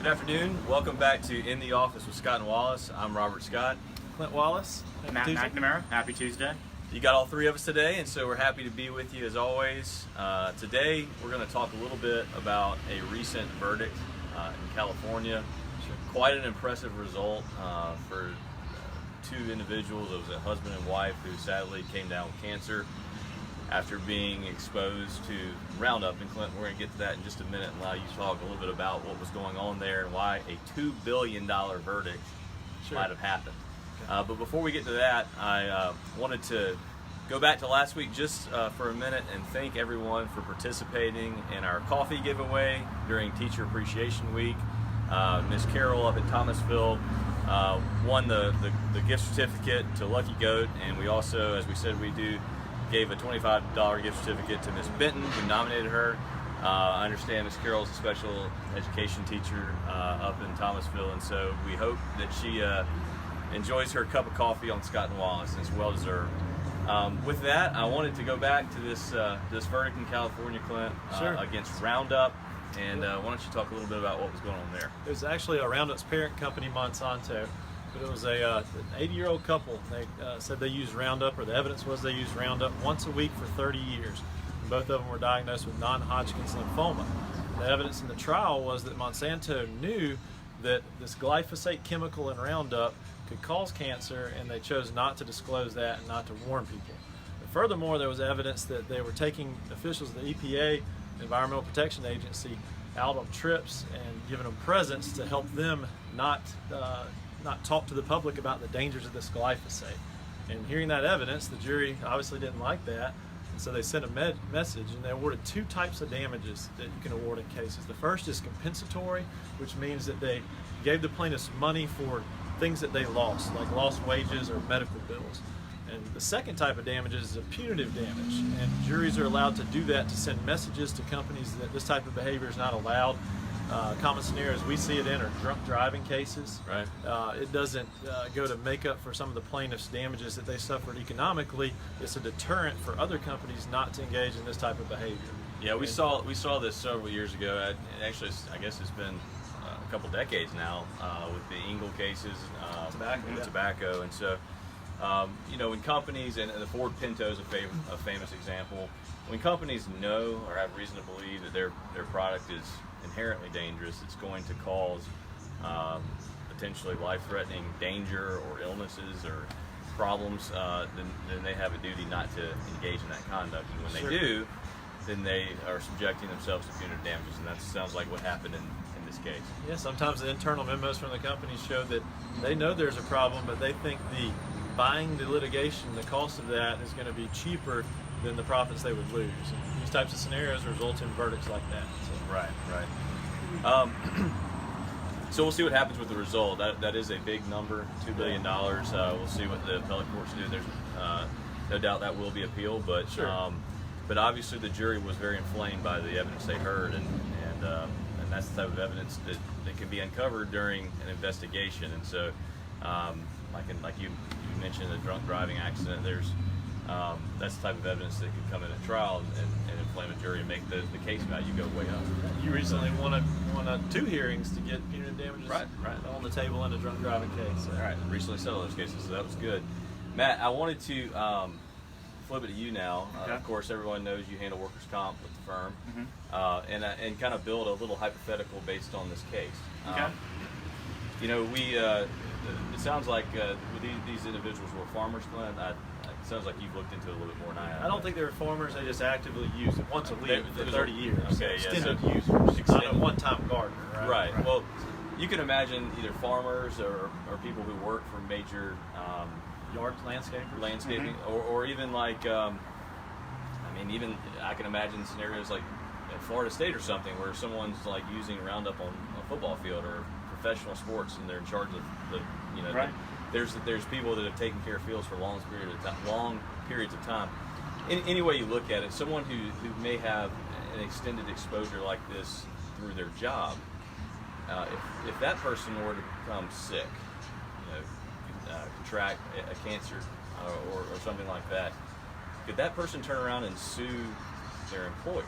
Good afternoon. Welcome back to In the Office with Scott and Wallace. I'm Robert Scott. Clint Wallace. Matt McNamara. Happy Tuesday. You got all three of us today, and so we're happy to be with you as always. Today, we're going to talk a little bit about a recent verdict in California. Quite an impressive result for two individuals. It was a husband and wife who sadly came down with cancer after being exposed to RoundUp. And Clint, we're going to get to that in just a minute and allow you to talk a little bit about what was going on there and why a $2 billion verdict might have happened. But before we get to that, I wanted to go back to last week just for a minute and thank everyone for participating in our coffee giveaway during Teacher Appreciation Week. Miss Carol up at Thomasville won the gift certificate to Lucky Goat, and we also, as we said we do, gave a $25 gift certificate to Miss Benton, who nominated her. I understand Miss Carroll's a special education teacher up in Thomasville, and so we hope that she enjoys her cup of coffee on Scott and Wallace, and it's well deserved. With that, I wanted to go back to this verdict in California, Clint, against RoundUp, and why don't you talk a little bit about what was going on there? It was actually a RoundUp's parent company, Monsanto, but it was an 80-year-old couple. They said they used RoundUp, or the evidence was they used RoundUp once a week for 30 years. And both of them were diagnosed with non-Hodgkin's lymphoma. The evidence in the trial was that Monsanto knew that this glyphosate chemical in RoundUp could cause cancer, and they chose not to disclose that and not to warn people. But furthermore, there was evidence that they were taking officials of the EPA, Environmental Protection Agency, out on trips and giving them presents to help them not talk to the public about the dangers of this glyphosate. And hearing that evidence, the jury obviously didn't like that, and so they sent a message, and they awarded two types of damages that you can award in cases. The first is compensatory, which means that they gave the plaintiffs money for things that they lost, like lost wages or medical bills. And the second type of damages is a punitive damage, and juries are allowed to do that to send messages to companies that this type of behavior is not allowed. Common scenarios we see it in are drunk driving cases. Right. It doesn't go to make up for some of the plaintiffs' damages that they suffered economically. It's a deterrent for other companies not to engage in this type of behavior. Yeah, we saw this several years ago. Actually, I guess it's been a couple decades now with the Engle cases, tobacco, and so when companies, and the Ford Pinto is a famous example, when companies know or have reason to believe that their product is inherently dangerous, it's going to cause potentially life-threatening danger or illnesses or problems, then they have a duty not to engage in that conduct. And when they do, then they are subjecting themselves to punitive damages, and that sounds like what happened in this case. Yeah, sometimes the internal memos from the companies show that they know there's a problem, but they think buying the litigation, the cost of that is going to be cheaper than the profits they would lose. And these types of scenarios result in verdicts like that. So. Right. So we'll see what happens with the result. That is a big number, $2 billion. We'll see what the appellate courts do. There's no doubt that will be appealed, but but obviously the jury was very inflamed by the evidence they heard, and that's the type of evidence that can be uncovered during an investigation. And so, like you mentioned, a drunk driving accident, that's the type of evidence that could come in a trial and inflame a jury and make the case value go way up. You recently won two hearings to get punitive damages on the table in a drunk driving case. So. Right, recently settled those cases, so that was good. Matt, I wanted to flip it to you now. Of course, everyone knows you handle workers' comp with the firm, and kind of build a little hypothetical based on this case. It sounds like these individuals were farmers, Glenn. It sounds like you've looked into it a little bit more than I have. I don't think they were farmers. They just actively used it once a week for 30 years. Okay, extended users, not a one-time gardener. Right. Well, you can imagine either farmers or people who work for major yard landscaping, or even like, even I can imagine scenarios like at Florida State or something where someone's like using RoundUp on a football field or professional sports, and they're in charge of there's people that have taken care of fields for long periods of time. Any way you look at it, someone who may have an extended exposure like this through their job, if that person were to become sick, contract a cancer or something like that, could that person turn around and sue their employer?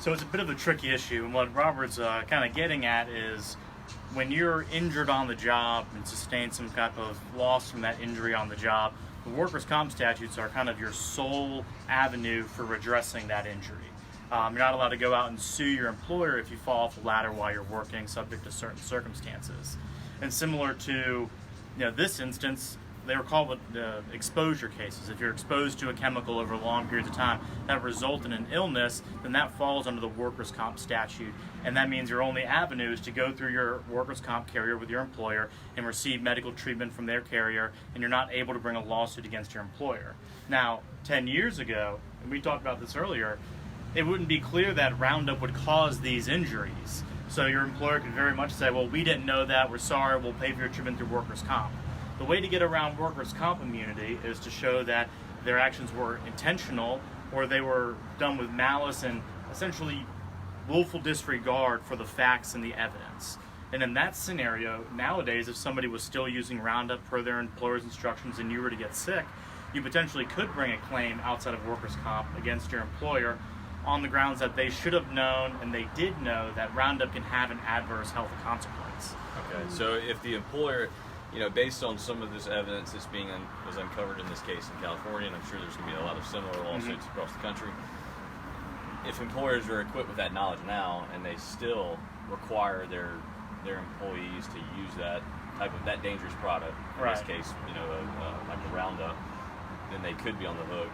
So it's a bit of a tricky issue, and what Robert's kind of getting at is when you're injured on the job and sustain some type of loss from that injury on the job, the workers' comp statutes are kind of your sole avenue for redressing that injury. You're not allowed to go out and sue your employer if you fall off a ladder while you're working, subject to certain circumstances. And similar to this instance, they were called exposure cases. If you're exposed to a chemical over long periods of time that result in an illness, then that falls under the workers' comp statute. And that means your only avenue is to go through your workers' comp carrier with your employer and receive medical treatment from their carrier, and you're not able to bring a lawsuit against your employer. Now, 10 years ago, and we talked about this earlier, it wouldn't be clear that RoundUp would cause these injuries. So your employer could very much say, well, we didn't know that, we're sorry, we'll pay for your treatment through workers' comp. The way to get around workers' comp immunity is to show that their actions were intentional or they were done with malice and essentially willful disregard for the facts and the evidence. And in that scenario, nowadays, if somebody was still using RoundUp per their employer's instructions and you were to get sick, you potentially could bring a claim outside of workers' comp against your employer on the grounds that they should have known and they did know that RoundUp can have an adverse health consequence. Okay, so if the employer, based on some of this evidence that's was uncovered in this case in California, and I'm sure there's going to be a lot of similar lawsuits across the country, if employers are equipped with that knowledge now and they still require their employees to use that dangerous product, in this case, like a RoundUp, then they could be on the hook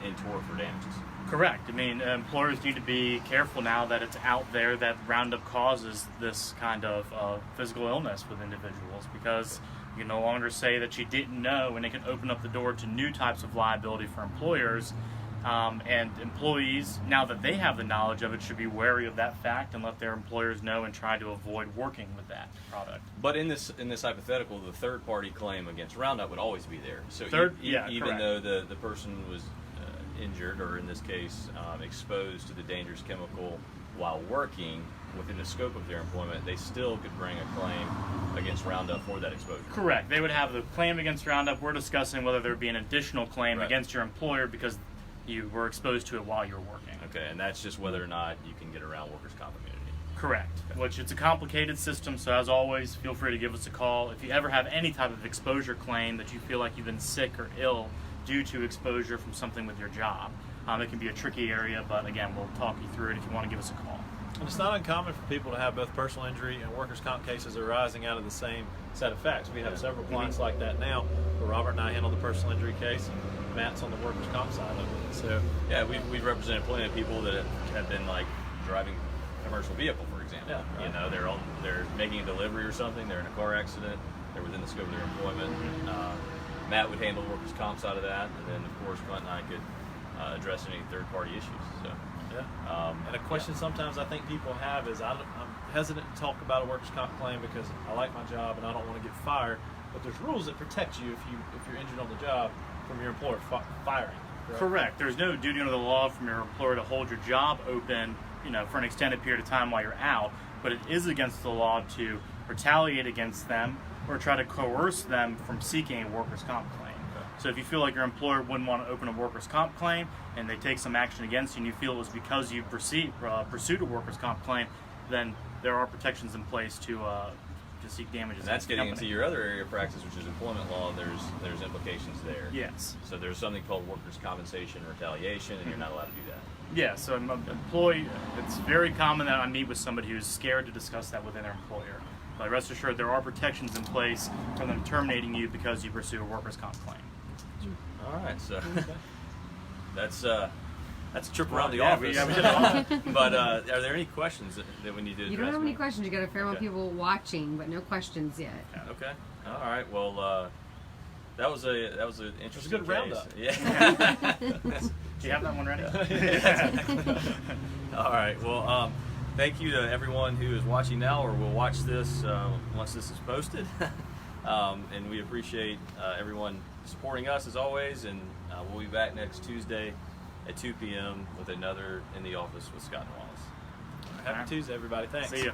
in tort for damages. Correct. I mean, employers need to be careful now that it's out there that RoundUp causes this kind of physical illness with individuals, because you can no longer say that you didn't know, and it can open up the door to new types of liability for employers. And employees, now that they have the knowledge of it, should be wary of that fact and let their employers know and try to avoid working with that product. But in this hypothetical, the third-party claim against RoundUp would always be there. So even though the person was injured, or in this case exposed to the dangerous chemical while working within the scope of their employment, they still could bring a claim against RoundUp for that exposure. Correct. They would have the claim against RoundUp. We're discussing whether there would be an additional claim against your employer because you were exposed to it while you were working. Okay, and that's just whether or not you can get around workers' comp immunity. Correct. Okay. Which it's a complicated system, so as always, feel free to give us a call. If you ever have any type of exposure claim that you feel like you've been sick or ill due to exposure from something with your job, it can be a tricky area, but again, we'll talk you through it if you want to give us a call. And it's not uncommon for people to have both personal injury and workers' comp cases arising out of the same set of facts. We have several clients like that now, where Robert and I handle the personal injury case, and Matt's on the workers' comp side of it. So yeah, we've represented plenty of people that have been like driving a commercial vehicle, for example. Yeah, right. They're making a delivery or something. They're in a car accident. They're within the scope of their employment. Matt would handle the workers' comp side of that, and then of course Clint and I could address any third-party issues. So. Yeah. And a question sometimes I think people have is I'm hesitant to talk about a workers' comp claim because I like my job and I don't want to get fired. But there's rules that protect you if you're injured on the job from your employer firing. Correct. There's no duty under the law from your employer to hold your job open, for an extended period of time while you're out. But it is against the law to retaliate against them or try to coerce them from seeking a workers' comp claim. So if you feel like your employer wouldn't want to open a workers' comp claim and they take some action against you and you feel it was because you pursued a workers' comp claim, then there are protections in place to seek damages. And that's getting into your other area of practice, which is employment law. There's implications there. Yes. So there's something called workers' compensation retaliation, and you're not allowed to do that. Yeah, so an employee, it's very common that I meet with somebody who's scared to discuss that with their employer. But rest assured, there are protections in place for them terminating you because you pursue a workers' comp claim. All right, so that's a trip around the office. We did all. But are there any questions that we need to address? You don't have any questions. You got a fair amount of people watching, but no questions yet. Okay. All right. Well, that was an interesting. It was a good RoundUp. Yeah. Do you have that one ready? All right. Well, thank you to everyone who is watching now or will watch this once this is posted. And we appreciate everyone supporting us as always, and we'll be back next Tuesday at 2 p.m. with another In the Office with Scott and Wallace. Happy Tuesday, everybody. Thanks. See you.